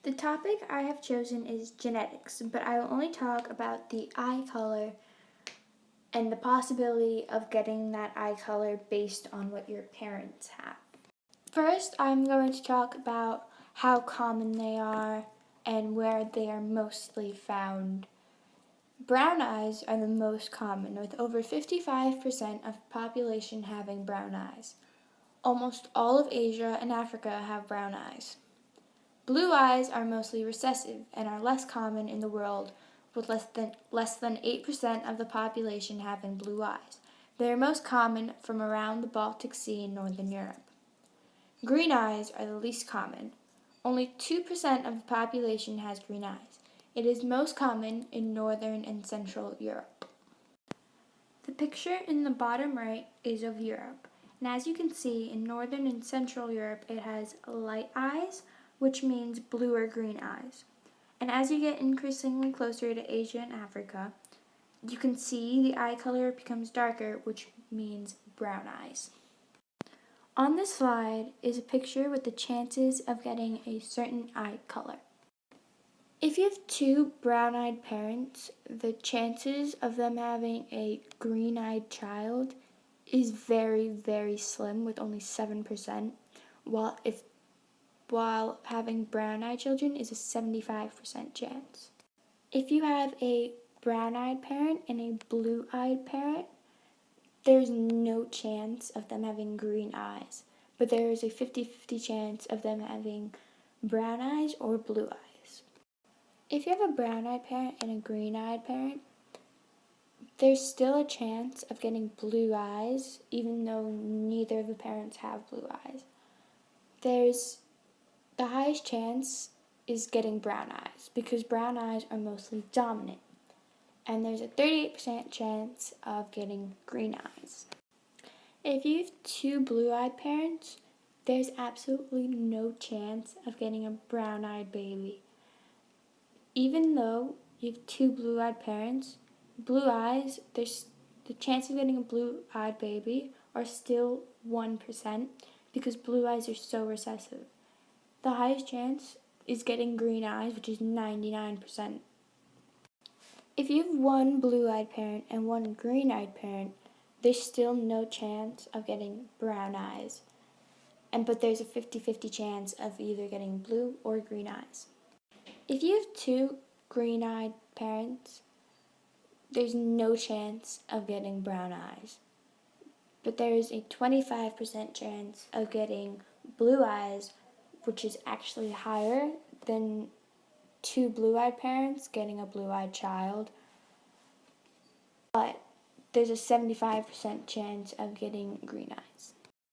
The topic I have chosen is genetics, but I will only talk about the eye color and the possibility of getting that eye color based on what your parents have. First, I'm going to talk about how common they are and where they are mostly found. Brown eyes are the most common, with over 55% of the population having brown eyes. Almost all of Asia and Africa have brown eyes. Blue eyes are mostly recessive and are less common in the world, with less than 8% of the population having blue eyes. They are most common from around the Baltic Sea in Northern Europe. Green eyes are the least common. Only 2% of the population has green eyes. It is most common in Northern and Central Europe. The picture in the bottom right is of Europe, and as you can see, in Northern and Central Europe it has light eyes, which means blue or green eyes. And as you get increasingly closer to Asia and Africa, you can see the eye color becomes darker, which means brown eyes. On this slide is a picture with the chances of getting a certain eye color. If you have two brown-eyed parents, the chances of them having a green-eyed child is very, very slim, with only 7%, while having brown-eyed children is a 75% chance. If you have a brown-eyed parent and a blue-eyed parent, there's no chance of them having green eyes, but there is a 50-50 chance of them having brown eyes or blue eyes. If you have a brown-eyed parent and a green-eyed parent, there's still a chance of getting blue eyes, even though neither of the parents have blue eyes. The highest chance is getting brown eyes, because brown eyes are mostly dominant, and there's a 38% chance of getting green eyes. If you have two blue-eyed parents, there's absolutely no chance of getting a brown-eyed baby. Even though you have two blue-eyed parents, blue eyes, the chance of getting a blue-eyed baby are still 1%, because blue eyes are so recessive. The highest chance is getting green eyes, which is 99%. If you have one blue-eyed parent and one green-eyed parent, there's still no chance of getting brown eyes, but there's a 50-50 chance of either getting blue or green eyes. If you have two green-eyed parents, there's no chance of getting brown eyes, but there is a 25% chance of getting blue eyes, which is actually higher than two blue-eyed parents getting a blue-eyed child, but there's a 75% chance of getting green eyes.